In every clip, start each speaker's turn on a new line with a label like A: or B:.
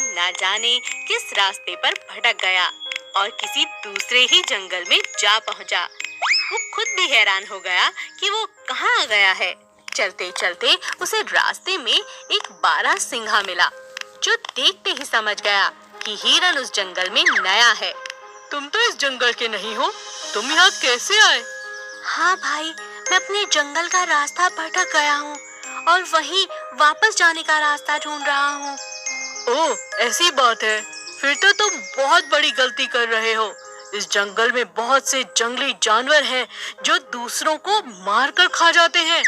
A: ना जाने किस रास्ते पर भटक गया और किसी दूसरे ही जंगल में जा पहुंचा। वो खुद भी हैरान हो गया कि वो कहाँ आ गया है। चलते चलते उसे रास्ते में एक बारहसिंघा मिला, जो देखते ही समझ गया कि हिरन उस जंगल में नया है।
B: तुम तो इस जंगल के नहीं हो, तुम यहाँ कैसे आए?
A: हाँ भाई, मैं अपने जंगल का रास्ता भटक गया हूँ और वही वापस जाने का रास्ता ढूंढ रहा हूँ।
B: ओह, ऐसी बात है। फिर तो तुम बहुत बड़ी गलती कर रहे हो। इस जंगल में बहुत से जंगली जानवर हैं जो दूसरों को मार कर खा जाते हैं।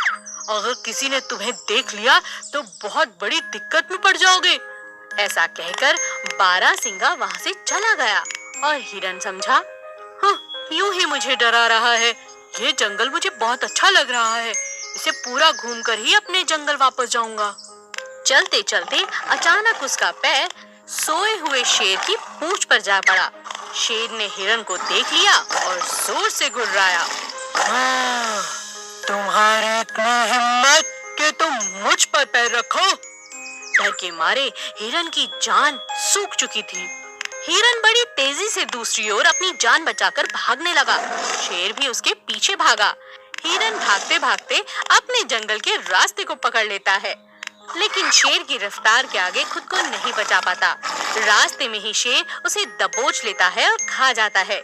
B: अगर किसी ने तुम्हें देख लिया तो बहुत बड़ी दिक्कत में पड़ जाओगे।
A: ऐसा कहकर बारहसिंघा वहाँ से चला गया और हिरन समझा,
B: हाँ, यूं ही मुझे डरा रहा है। ये जंगल मुझे बहुत अच्छा लग रहा है। इसे पूरा घूमकर ही अपने जंगल वापस जाऊंगा।
A: चलते चलते अचानक उसका पैर सोए हुए शेर की पूंछ पर जा पड़ा। शेर ने हिरन को देख लिया और जोर से गुर्राया।
B: तुम्हारी इतनी हिम्मत कि तुम मुझ पर पैर रखो।
A: डर के मारे हिरन की जान सूख चुकी थी। हिरन बड़ी तेजी से दूसरी ओर अपनी जान बचाकर भागने लगा। शेर भी उसके पीछे भागा। हिरन भागते भागते अपने जंगल के रास्ते को पकड़ लेता है, लेकिन शेर की रफ्तार के आगे खुद को नहीं बचा पाता। रास्ते में ही शेर उसे दबोच लेता है और खा जाता है।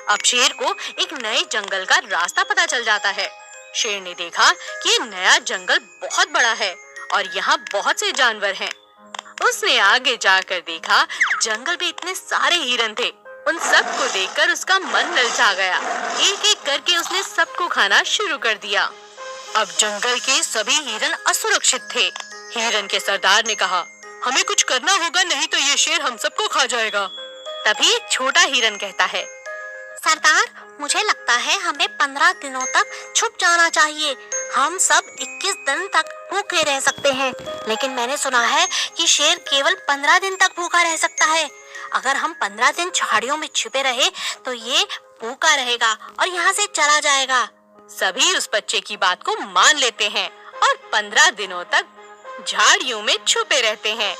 A: अब शेर को एक नए जंगल का रास्ता पता चल जाता है। शेर ने देखा कि नया जंगल बहुत बड़ा है और यहाँ बहुत से जानवर हैं। उसने आगे जाकर देखा, जंगल में इतने सारे हिरन थे। उन सबको देखकर उसका मन ललचा गया। एक एक करके उसने सबको खाना शुरू कर दिया। अब जंगल के सभी हिरन असुरक्षित थे।
B: हिरन के सरदार ने कहा, हमें कुछ करना होगा, नहीं तो ये शेर हम सबको खा जाएगा।
A: तभी एक छोटा हिरन कहता है, सरदार, मुझे लगता है हमें 15 दिनों तक छुप जाना चाहिए। हम सब 21 दिन तक भूखे रह सकते हैं, लेकिन मैंने सुना है कि शेर केवल 15 दिन तक भूखा रह सकता है। अगर हम 15 दिन झाड़ियों में छुपे रहे तो ये भूखा रहेगा और यहाँ से चला जाएगा। सभी उस बच्चे की बात को मान लेते हैं और 15 दिनों तक झाड़ियों में छुपे रहते हैं।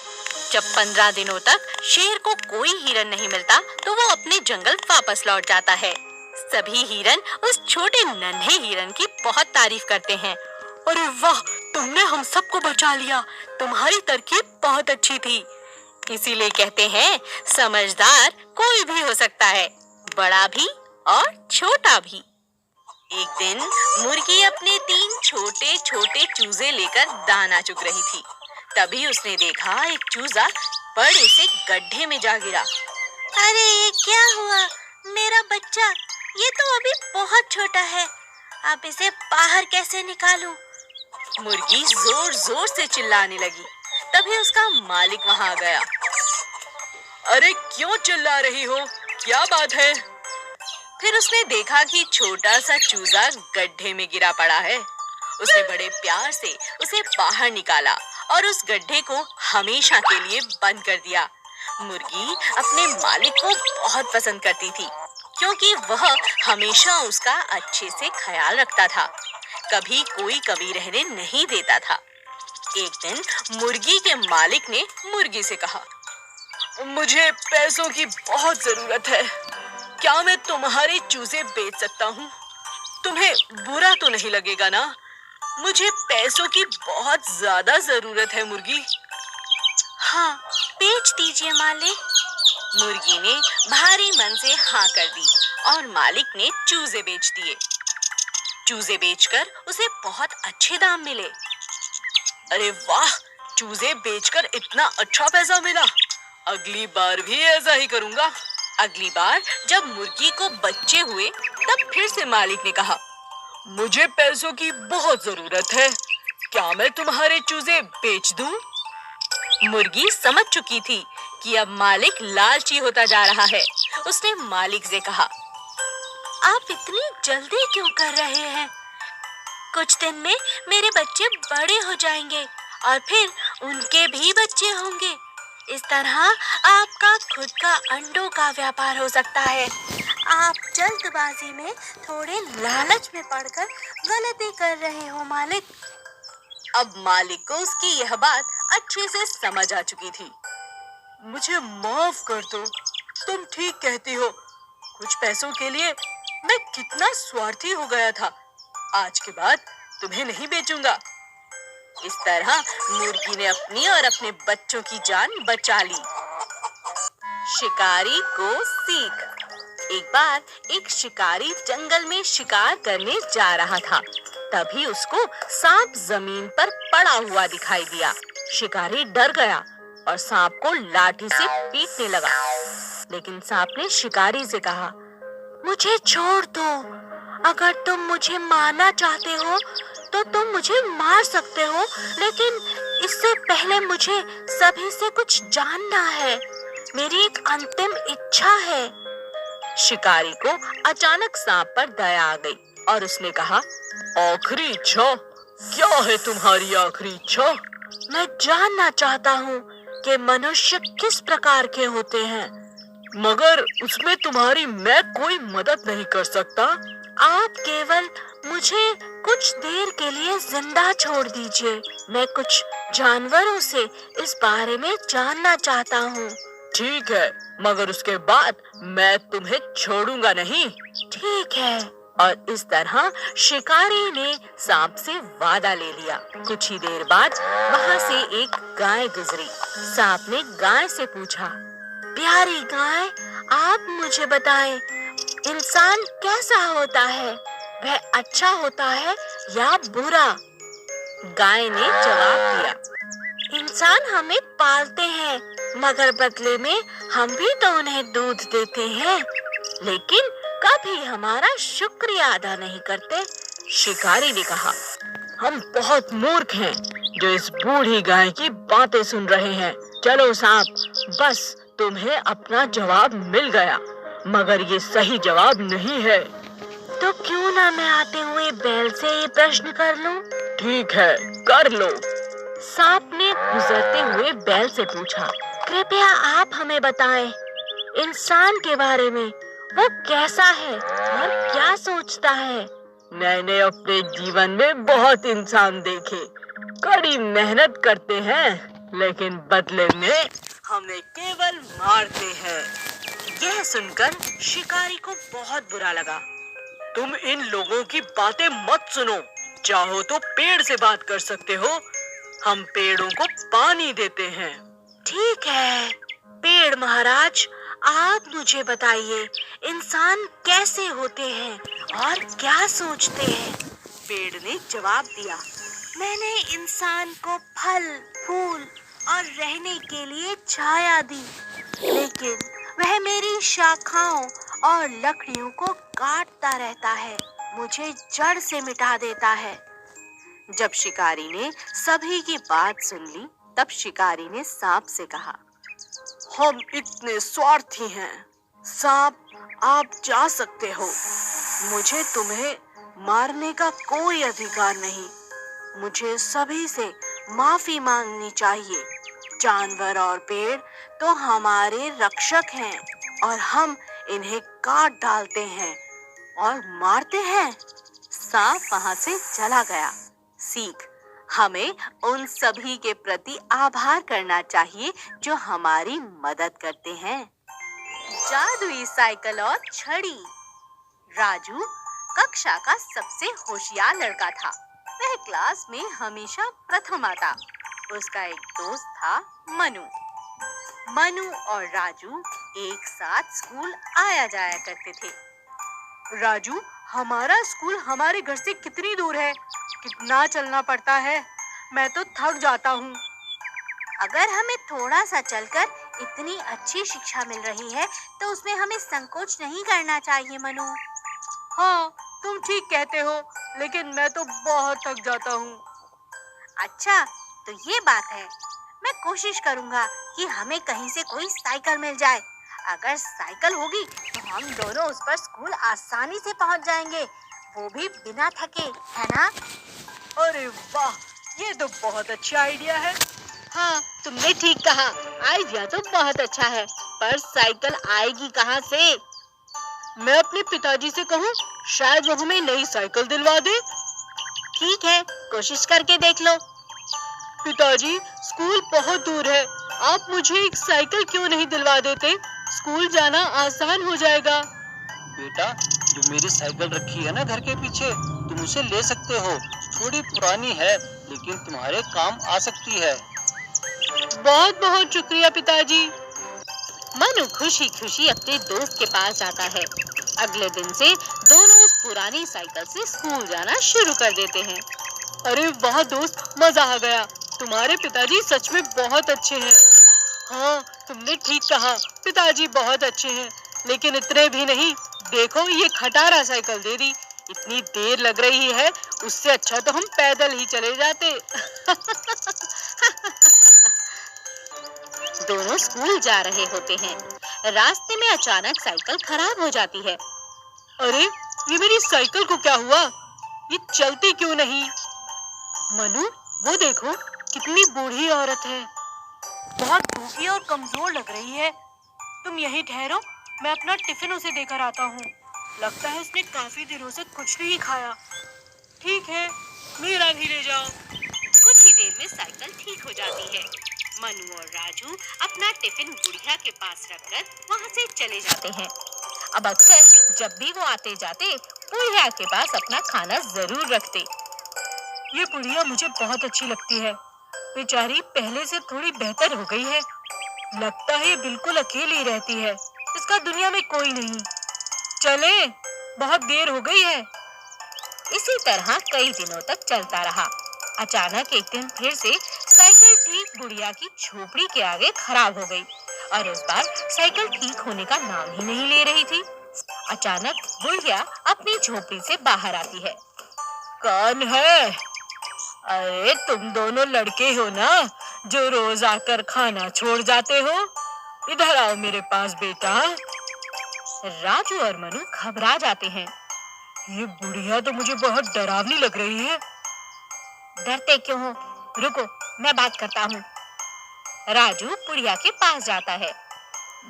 A: जब 15 दिनों तक शेर को कोई हिरन नहीं मिलता तो वो अपने जंगल वापस लौट जाता है। सभी हिरन उस छोटे नन्हे हिरन की बहुत तारीफ करते हैं।
B: अरे वाह, तुमने हम सबको बचा लिया। तुम्हारी तरकीब बहुत अच्छी थी।
A: इसीलिए कहते हैं, समझदार कोई भी हो सकता है, बड़ा भी और छोटा भी। एक दिन मुर्गी अपने 3 छोटे छोटे चूजे लेकर दाना चुग रही थी। तभी उसने देखा एक चूजा बड़े से गड्ढे में जा गिरा। अरे ये क्या हुआ? मेरा बच्चा, ये तो अभी बहुत छोटा है, अब इसे बाहर कैसे निकालूं? मुर्गी जोर जोर से चिल्लाने लगी। तभी उसका मालिक वहां आ गया।
B: अरे क्यों चिल्ला रही हो? क्या बात है?
A: फिर उसने देखा कि छोटा सा चूजा गड्ढे में गिरा पड़ा है। उसने बड़े प्यार से उसे बाहर निकाला और उस गड्ढे को हमेशा के लिए बंद कर दिया। मुर्गी अपने मालिक को बहुत पसंद करती थी, क्योंकि वह हमेशा उसका अच्छे से ख्याल रखता था, कभी कोई कमी रहने नहीं देता था। एक दिन मुर्गी के मालिक ने मुर्गी से कहा,
B: मुझे पैसों की बहुत जरूरत है। क्या मैं तुम्हारे चूजे बेच सकता हूँ? तुम्हें बुरा तो नहीं लगेगा ना? मुझे पैसों की बहुत ज्यादा जरूरत है मुर्गी।
A: हाँ, बेच दीजिए मालिक। मुर्गी ने भारी मन से हाँ कर दी और मालिक ने चूजे बेच दिए। चूजे बेचकर उसे बहुत अच्छे दाम मिले।
B: अरे वाह, चूजे बेचकर इतना अच्छा पैसा मिला। अगली बार भी ऐसा ही करूँगा।
A: अगली बार जब मुर्गी को बच्चे हुए तब फिर से मालिक ने कहा,
B: मुझे पैसों की बहुत जरूरत है, क्या मैं तुम्हारे चूजे बेच दूं?
A: मुर्गी समझ चुकी थी कि अब मालिक लालची होता जा रहा है। उसने मालिक से कहा, आप इतनी जल्दी क्यों कर रहे हैं? कुछ दिन में मेरे बच्चे बड़े हो जाएंगे और फिर उनके भी बच्चे होंगे। इस तरह आपका खुद का अंडों का व्यापार हो सकता है। आप जल्दबाजी में थोड़े लालच में पड़कर गलती कर रहे हो मालिक। अब मालिक को उसकी यह बात अच्छे से समझ आ चुकी थी।
B: मुझे माफ कर दो। तुम ठीक कहती हो, कुछ पैसों के लिए मैं कितना स्वार्थी हो गया था। आज के बाद तुम्हें नहीं बेचूंगा।
A: इस तरह मुर्गी ने अपनी और अपने बच्चों की जान बचा ली। शिकारी को सीख। एक बार एक शिकारी जंगल में शिकार करने जा रहा था। तभी उसको सांप जमीन पर पड़ा हुआ दिखाई दिया। शिकारी डर गया और सांप को लाठी से पीटने लगा। लेकिन सांप ने शिकारी से कहा, मुझे छोड़ दो। अगर तुम मुझे मारना चाहते हो तो तुम मुझे मार सकते हो, लेकिन इससे पहले मुझे सभी से कुछ जानना है। मेरी एक अंतिम इच्छा है। शिकारी को अचानक सांप पर दया आ गई और उसने कहा,
B: आखिरी इच्छा? क्या है तुम्हारी आखिरी इच्छा?
A: मैं जानना चाहता हूँ कि मनुष्य किस प्रकार के होते हैं।
B: मगर उसमें तुम्हारी मैं कोई मदद नहीं कर सकता।
A: आप केवल मुझे कुछ देर के लिए जिंदा छोड़ दीजिए। मैं कुछ जानवरों से इस बारे में जानना चाहता हूँ।
B: ठीक है, मगर उसके बाद मैं तुम्हें छोड़ूंगा नहीं।
A: ठीक है। और इस तरह शिकारी ने सांप से वादा ले लिया। कुछ ही देर बाद वहाँ से एक गाय गुजरी। सांप ने गाय से पूछा, प्यारी गाय, आप मुझे बताएं, इंसान कैसा होता है? वह अच्छा होता है या बुरा? गाय ने जवाब दिया, इंसान हमें पालते हैं, मगर बदले में हम भी तो उन्हें दूध देते हैं, लेकिन कभी हमारा शुक्रिया अदा नहीं करते। शिकारी ने कहा,
B: हम बहुत मूर्ख हैं जो इस बूढ़ी गाय की बातें सुन रहे हैं। चलो सांप, बस तुम्हें अपना जवाब मिल गया, मगर ये सही जवाब नहीं है।
A: तो क्यों ना मैं आते हुए बैल से ये प्रश्न कर लूं?
B: ठीक है, कर लो।
A: सांप ने गुजरते हुए बैल से पूछा, कृपया आप हमें बताएं, इंसान के बारे में वो कैसा है और क्या सोचता है?
B: मैंने अपने जीवन में बहुत इंसान देखे, कड़ी मेहनत करते हैं, लेकिन बदले में हमें केवल मारते हैं।
A: यह सुनकर शिकारी को बहुत बुरा लगा।
B: तुम इन लोगों की बातें मत सुनो। चाहो तो पेड़ से बात कर सकते हो। हम पेड़ों को पानी देते हैं।
A: ठीक है, पेड़ महाराज, आप मुझे बताइए, इंसान कैसे होते हैं और क्या सोचते हैं? पेड़ ने जवाब दिया, मैंने इंसान को फल, फूल और रहने के लिए छाया दी, लेकिन वह मेरी शाखाओं और लकड़ियों को काटता रहता है, मुझे जड़ से मिटा देता है। जब शिकारी ने सभी की बात सुन ली, तब शिकारी ने सांप से कहा,
B: हम इतने स्वार्थी हैं। सांप, आप जा सकते हो। मुझे तुम्हें मारने का कोई अधिकार नहीं। मुझे सभी से माफी मांगनी चाहिए। जानवर और पेड़ तो हमारे रक्षक हैं और हम इन्हें काट डालते हैं और मारते हैं।
A: सांप वहां से चला गया। सीख, हमें उन सभी के प्रति आभार करना चाहिए जो हमारी मदद करते हैं। जादुई साइकिल और छड़ी। राजू कक्षा का सबसे होशियार लड़का था। वह क्लास में हमेशा प्रथम आता। उसका एक दोस्त था मनु। मनु और राजू एक साथ स्कूल आया जाया करते थे।
B: राजू, हमारा स्कूल हमारे घर से कितनी दूर है? कितना चलना पड़ता है? मैं तो थक जाता हूँ।
A: अगर हमें थोड़ा सा चलकर इतनी अच्छी शिक्षा मिल रही है तो उसमें हमें संकोच नहीं करना चाहिए मनु।
B: हाँ, तुम ठीक कहते हो, लेकिन मैं तो बहुत थक जाता हूँ।
A: अच्छा, तो ये बात है। मैं कोशिश करूँगा कि हमें कहीं से कोई साइकिल मिल जाए। अगर साइकिल होगी तो हम दोनों उस पर स्कूल आसानी से पहुँच जाएंगे, वो भी बिना थके, है ना?
B: अरे वाह, ये तो बहुत अच्छा आइडिया है।
A: हाँ, तुमने ठीक कहा, आइडिया तो बहुत अच्छा है, पर साइकिल आएगी कहाँ से?
B: मैं अपने पिताजी से कहूँ, शायद वो हमें नई साइकिल दिलवा दे।
A: ठीक है, कोशिश करके देख लो।
B: पिताजी, स्कूल बहुत दूर है, आप मुझे एक साइकिल क्यों नहीं दिलवा देते? स्कूल जाना आसान हो जाएगा।
C: बेटा, जो मेरी साइकिल रखी है ना घर के पीछे, तुम उसे ले सकते हो। थोड़ी पुरानी है लेकिन तुम्हारे काम आ सकती है।
B: बहुत बहुत शुक्रिया पिताजी।
A: मनु खुशी खुशी अपने दोस्त के पास जाता है। अगले दिन से दोनों उस पुरानी साइकिल से स्कूल जाना शुरू कर देते हैं।
B: अरे वाह दोस्त, मजा आ गया। तुम्हारे पिताजी सच में बहुत अच्छे हैं। हाँ, तुमने ठीक कहा, पिताजी बहुत अच्छे हैं। लेकिन इतने भी नहीं, देखो ये खटारा साइकिल दे दी। इतनी देर लग रही है, उससे अच्छा तो हम पैदल ही चले जाते।
A: दोनों स्कूल जा रहे होते हैं। रास्ते में अचानक साइकिल खराब हो जाती है।
B: अरे, ये मेरी साइकिल को क्या हुआ? ये चलती क्यों नहीं? मनु, वो देखो, कितनी बूढ़ी औरत है। बहुत भूखी और कमजोर लग रही है। तुम यहीं ठहरो, मैं अपना टिफिन उसे देकर आता हूँ। लगता है उसने काफी दिनों से कुछ नहीं खाया। ठीक है, मेरा भी ले जाओ।
A: कुछ ही देर में साइकिल ठीक हो जाती है। मनु और राजू अपना टिफिन बुढ़िया के पास रखकर वहाँ से चले जाते हैं। अब अक्सर जब भी वो आते जाते बुढ़िया के पास अपना खाना जरूर रखते।
B: ये बुढ़िया मुझे बहुत अच्छी लगती है। बेचारी पहले से थोड़ी बेहतर हो गई है। लगता है ये बिल्कुल अकेली रहती है। इसका दुनिया में कोई नहीं। चले, बहुत देर हो गई है।
A: इसी तरह कई दिनों तक चलता रहा। अचानक एक दिन फिर से साइकिल ठीक बुढ़िया की झोपड़ी के आगे खराब हो गई और इस बार साइकिल ठीक होने का नाम ही नहीं ले रही थी। अचानक बुढ़िया अपनी झोपड़ी से बाहर आती है।
B: कौन है? अरे, तुम दोनों लड़के हो ना, जो रोज आकर खाना छोड़ जाते हो? इधर आओ मेरे पास बेटा।
A: राजू और मनु घबरा जाते हैं।
B: ये बुढ़िया तो मुझे बहुत डरावनी लग रही है।
A: डरते क्यों हो? रुको, मैं बात करता हूँ। राजू बुढ़िया के पास जाता है।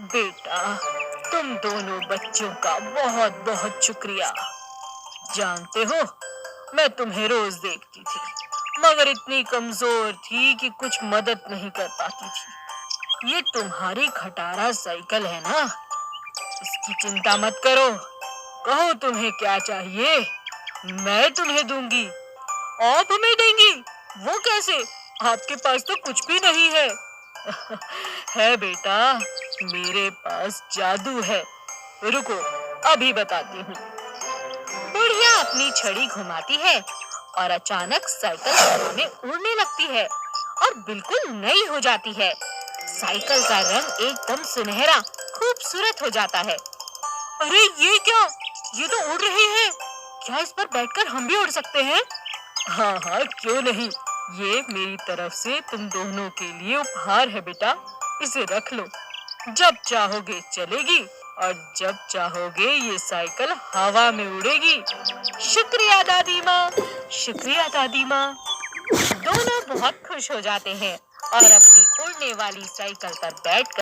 B: बेटा, तुम दोनों बच्चों का बहुत बहुत शुक्रिया। जानते हो, मैं तुम्हें रोज देखती थी, मगर इतनी कमजोर थी कि कुछ मदद नहीं कर पाती थी। ये तुम्हारी खटारा साइकिल है ना, इसकी चिंता मत करो। कहो तुम्हें क्या चाहिए, मैं तुम्हें दूंगी। आप हमें देंगी? वो कैसे? आपके पास तो कुछ भी नहीं है। है बेटा, मेरे पास जादू है। रुको, अभी बताती हूँ।
A: बुढ़िया अपनी छड़ी घुमाती है और अचानक साइकिल हवा में उड़ने लगती है और बिल्कुल नई हो जाती है। साइकिल का रंग एकदम सुनहरा खूबसूरत हो जाता है।
B: अरे ये क्या? ये तो उड़ रही है। क्या इस पर बैठकर हम भी उड़ सकते हैं? हाँ हाँ, क्यों नहीं। ये मेरी तरफ से तुम दोनों के लिए उपहार है बेटा। इसे रख लो। जब चाहोगे चलेगी और जब चाहोगे ये साइकिल हवा में उड़ेगी। शुक्रिया दादी माँ, शुक्रिया दादी माँ।
A: दोनों बहुत खुश हो जाते हैं और अपनी उड़ने वाली साइकिल पर बैठकर